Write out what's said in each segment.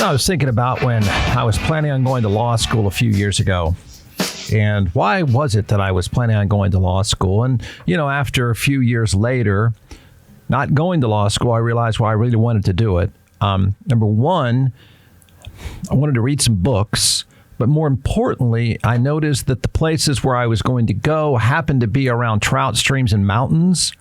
I was thinking about when I was planning on going to law school a few years ago. And why was it that I was planning on going to law school? And, after a few years later, not going to law school, I realized why I really wanted to do it. Number one, I wanted to read some books. But more importantly, I noticed that the places where I was going to go happened to be around trout streams and mountains.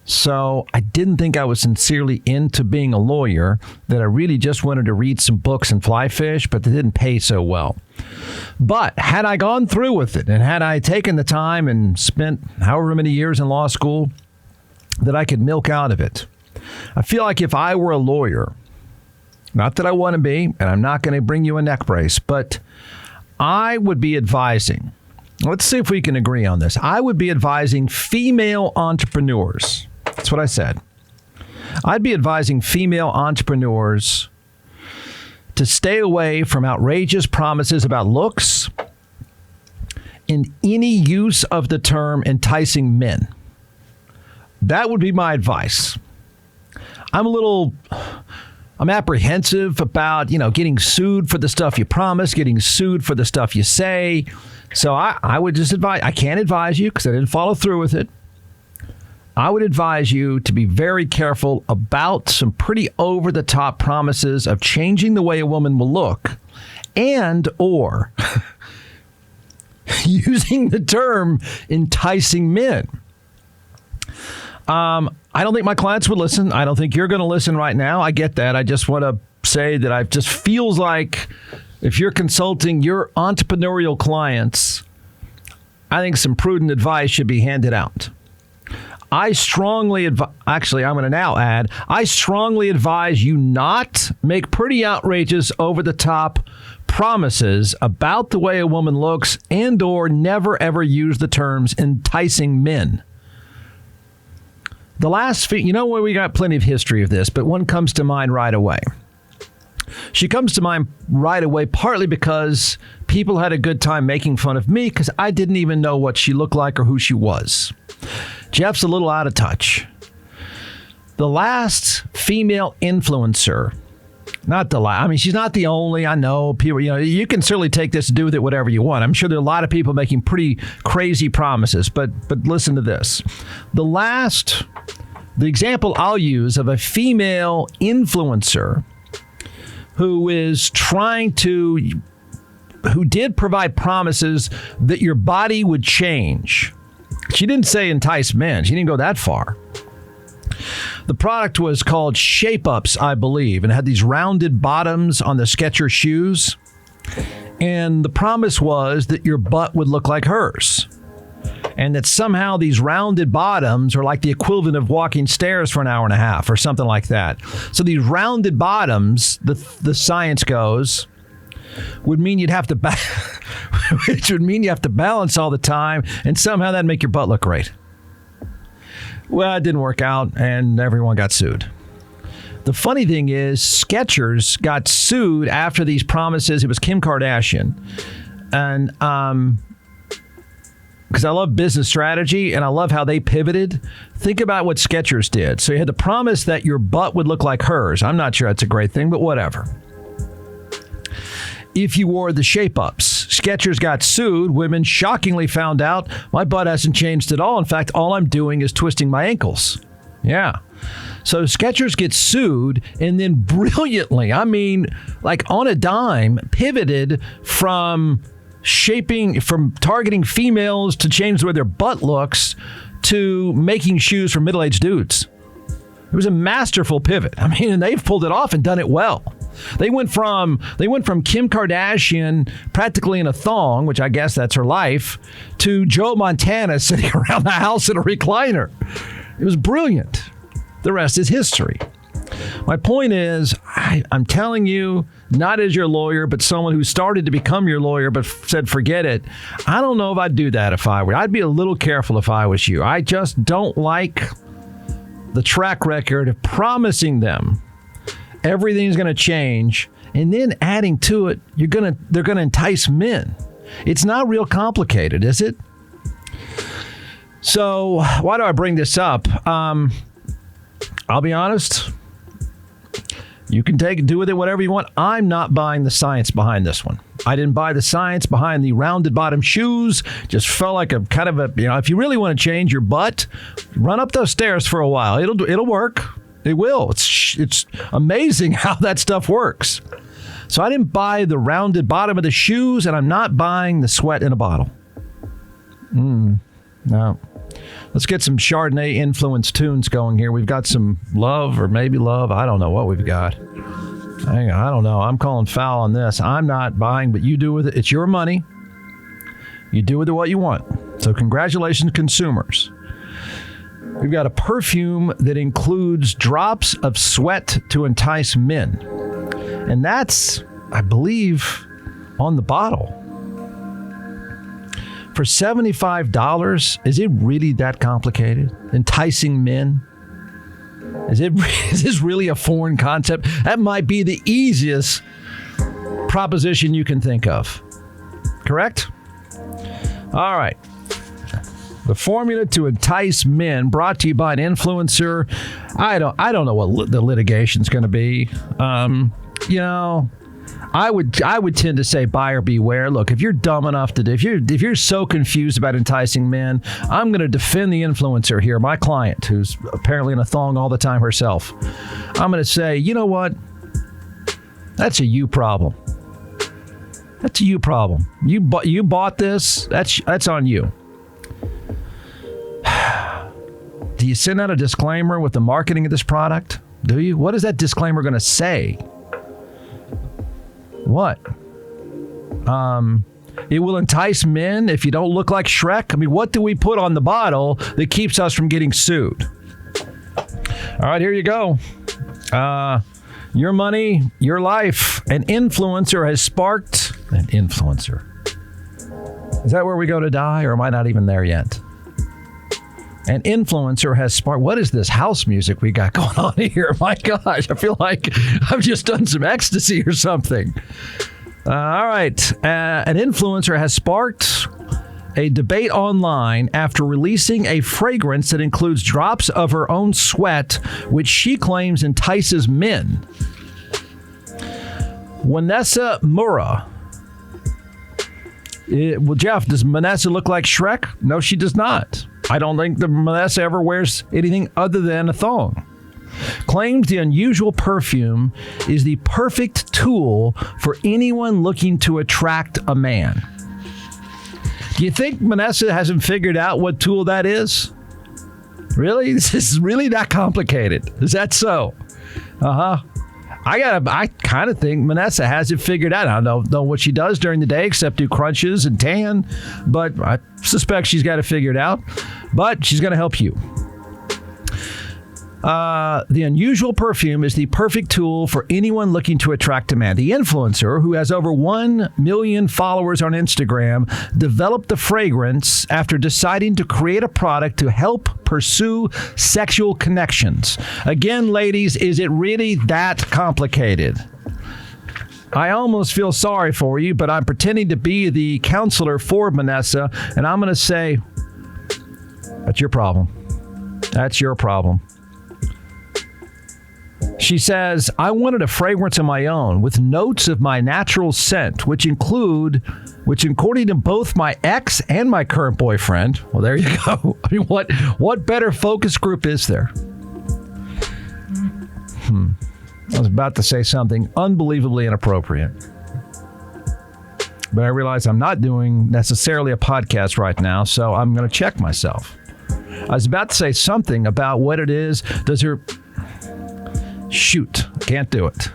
So I didn't think I was sincerely into being a lawyer, that I really just wanted to read some books and fly fish, but they didn't pay so well. But had I gone through with it and had I taken the time and spent however many years in law school that I could milk out of it, I feel like if I were a lawyer, not that I want to be, and I'm not going to bring you a neck brace, but I would be advising, let's see if we can agree on this. I would be advising female entrepreneurs. That's what I said. I'd be advising female entrepreneurs to stay away from outrageous promises about looks and any use of the term enticing men. That would be my advice. I'm apprehensive about, getting sued for the stuff you promise, getting sued for the stuff you say. So I would just advise, I can't advise you because I didn't follow through with it. I would advise you to be very careful about some pretty over-the-top promises of changing the way a woman will look and or using the term enticing men. I don't think my clients would listen. I don't think you're going to listen right now. I get that. I just want to say that I just feels like if you're consulting your entrepreneurial clients, I think some prudent advice should be handed out. I strongly advise, actually, I'm going to now add, I strongly advise you not make pretty outrageous over-the-top promises about the way a woman looks and or never ever use the terms enticing men. The last, where we got plenty of history of this, but one comes to mind right away. She comes to mind right away, partly because people had a good time making fun of me because I didn't even know what she looked like or who she was. Jeff's a little out of touch. The last female influencer, not the last, she's not the only, I know, people, you can certainly take this and do with it whatever you want. I'm sure there are a lot of people making pretty crazy promises, but listen to this. The example I'll use of a female influencer who did provide promises that your body would change. She didn't say entice men. She didn't go that far. The product was called Shape Ups, I believe, and had these rounded bottoms on the Skechers shoes. And the promise was that your butt would look like hers. And that somehow these rounded bottoms are like the equivalent of walking stairs for an hour and a half or something like that. So these rounded bottoms, the science goes, would mean you'd have to which would mean you have to balance all the time, and somehow that'd make your butt look great. Well, it didn't work out, and everyone got sued. The funny thing is, Skechers got sued after these promises. It was Kim Kardashian, and because I love business strategy and I love how they pivoted. Think about what Skechers did. So you had the promise that your butt would look like hers. I'm not sure that's a great thing, but whatever. If you wore the Shape Ups, Skechers got sued. Women shockingly found out my butt hasn't changed at all. In fact, all I'm doing is twisting my ankles. Yeah. So Skechers gets sued and then brilliantly, like on a dime, pivoted from targeting females to change the way their butt looks to making shoes for middle-aged dudes. It was a masterful pivot. And they've pulled it off and done it well. They went from Kim Kardashian practically in a thong, which I guess that's her life, to Joe Montana sitting around the house in a recliner. It was brilliant. The rest is history. My point is, I'm telling you, not as your lawyer, but someone who started to become your lawyer but said, forget it. I don't know if I'd do that if I were. I'd be a little careful if I was you. I just don't like the track record of promising them everything's going to change and then adding to it, they're going to entice men. It's not real complicated, is it? So why do I bring this up? I'll be honest. You can do with it whatever you want. I'm not buying the science behind this one. I didn't buy the science behind the rounded bottom shoes. Just felt like a kind of a, if you really want to change your butt, run up those stairs for a while. It'll work. It will. It's amazing how that stuff works. So I didn't buy the rounded bottom of the shoes, and I'm not buying the sweat in a bottle. No. Let's get some Chardonnay influenced tunes going here. We've got some Love or maybe Love. I don't know what we've got. Hang on, I don't know. I'm calling foul on this. I'm not buying, but you do with it. It's your money. You do with it what you want. So congratulations, consumers. We've got a perfume that includes drops of sweat to entice men. And that's, I believe, on the bottle. For $75, is it really that complicated? Enticing men? Is this really a foreign concept? That might be the easiest proposition you can think of. Correct? All right. The formula to entice men, brought to you by an influencer. I don't know what the litigation's going to be. I would tend to say buyer beware. Look, if you're dumb enough to do, if you're so confused about enticing men, I'm going to defend the influencer here, my client, who's apparently in a thong all the time herself. I'm going to say, you know what? That's a you problem. That's a you problem. You bought this. That's on you. Do you send out a disclaimer with the marketing of this product? Do you? What is that disclaimer going to say? What? It will entice men if you don't look like Shrek? I mean, what do we put on the bottle that keeps us from getting sued? All right, here you go. Your money, your life. An influencer has sparked... An influencer. Is that where we go to die, or am I not even there yet? An influencer has sparked... What is this house music we got going on here? My gosh, I feel like I've just done some ecstasy or something. All right. An influencer has sparked a debate online after releasing a fragrance that includes drops of her own sweat, which she claims entices men. Vanessa Mura. Well, Jeff, does Vanessa look like Shrek? No, she does not. I don't think that Vanessa ever wears anything other than a thong. Claims the unusual perfume is the perfect tool for anyone looking to attract a man. Do you think Vanessa hasn't figured out what tool that is? Really? This is really that complicated. Is that so? I kind of think Vanessa has it figured out. I don't know what she does during the day except do crunches and tan, but I suspect she's got it figured out. But she's going to help you. The unusual perfume is the perfect tool for anyone looking to attract a man. The influencer, who has over 1 million followers on Instagram, developed the fragrance after deciding to create a product to help pursue sexual connections. Again, ladies, is it really that complicated? I almost feel sorry for you, but I'm pretending to be the counselor for Vanessa, and I'm going to say, that's your problem. That's your problem. She says, I wanted a fragrance of my own with notes of my natural scent, which according to both my ex and my current boyfriend, well, there you go. I mean, what better focus group is there? I was about to say something unbelievably inappropriate. But I realize I'm not doing necessarily a podcast right now, so I'm going to check myself. I was about to say something about what it is. Shoot, can't do it.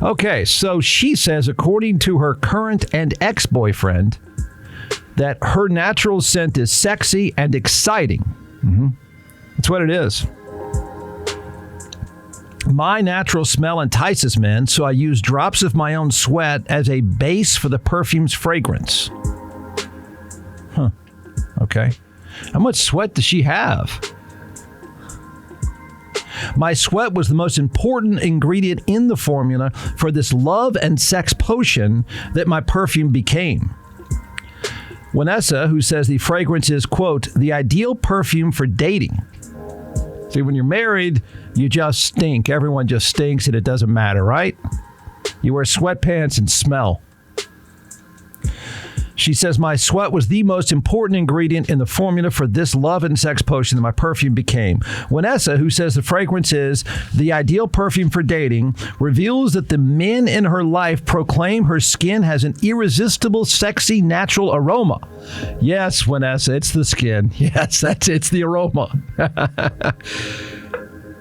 Okay, so she says, according to her current and ex-boyfriend, that her natural scent is sexy and exciting. That's what it is. My natural smell entices men, so I use drops of my own sweat as a base for the perfume's fragrance. Okay. How much sweat does she have? My sweat was the most important ingredient in the formula for this love and sex potion that my perfume became. Vanessa, who says the fragrance is, quote, the ideal perfume for dating. See, when you're married, you just stink. Everyone just stinks and it doesn't matter, right? You wear sweatpants and smell. She says, my sweat was the most important ingredient in the formula for this love and sex potion that my perfume became. Vanessa, who says the fragrance is the ideal perfume for dating, reveals that the men in her life proclaim her skin has an irresistible, sexy, natural aroma. Yes, Vanessa, it's the skin. Yes, it's the aroma.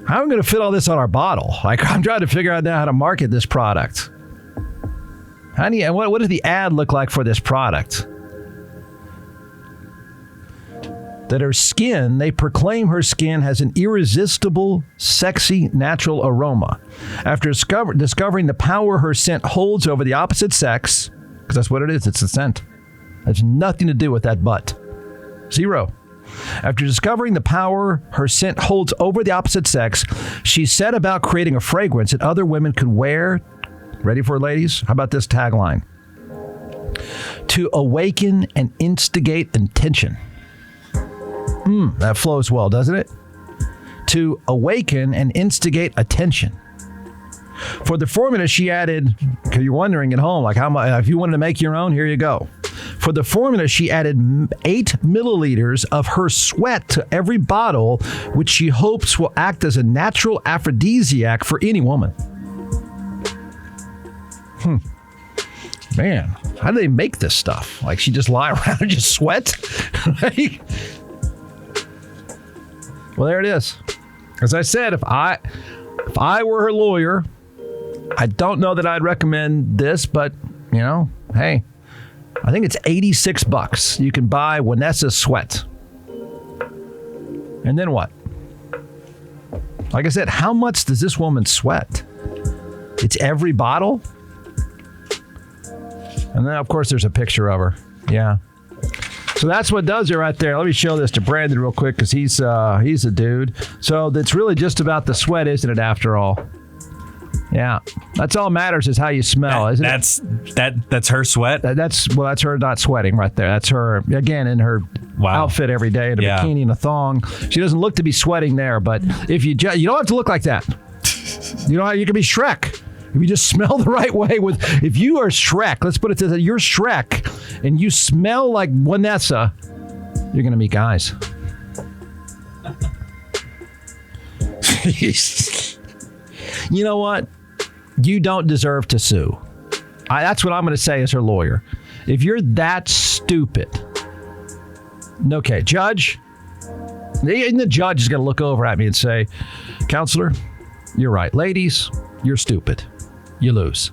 How am I going to fit all this on our bottle? Like, I'm trying to figure out now how to market this product. Honey, what does the ad look like for this product? That her skin, they proclaim her skin has an irresistible, sexy, natural aroma. After discovering the power her scent holds over the opposite sex, because that's what it is, it's a scent. It has nothing to do with that butt. Zero. After discovering the power her scent holds over the opposite sex, she set about creating a fragrance that other women could wear. Ready for it, ladies? How about this tagline? To awaken and instigate intention. That flows well, doesn't it? To awaken and instigate attention. For the formula, she added, because you're wondering at home, like how much, if you wanted to make your own, here you go. For the formula, she added 8 milliliters of her sweat to every bottle, which she hopes will act as a natural aphrodisiac for any woman. Man, how do they make this stuff? Like, she just lie around and just sweat? Well, there it is. As I said, if I were her lawyer, I don't know that I'd recommend this, but, you know, hey, I think it's $86. You can buy Vanessa's sweat. And then what? Like I said, how much does this woman sweat? It's every bottle? And then, of course, there's a picture of her. Yeah. So that's what does it right there. Let me show this to Brandon real quick because he's a dude. So it's really just about the sweat, isn't it, after all? Yeah. That's all matters is how you smell, isn't it? That's her sweat? That's her not sweating right there. That's her, again, in her outfit every day in a bikini and a thong. She doesn't look to be sweating there, but if you don't have to look like that. You know how you can be Shrek. If you just smell the right way if you are Shrek, let's put it this way, you're Shrek and you smell like Vanessa, you're going to meet guys. You know what? You don't deserve to sue. That's what I'm going to say as her lawyer. If you're that stupid, okay, judge, the judge is going to look over at me and say, counselor, you're right. Ladies, you're stupid. You lose.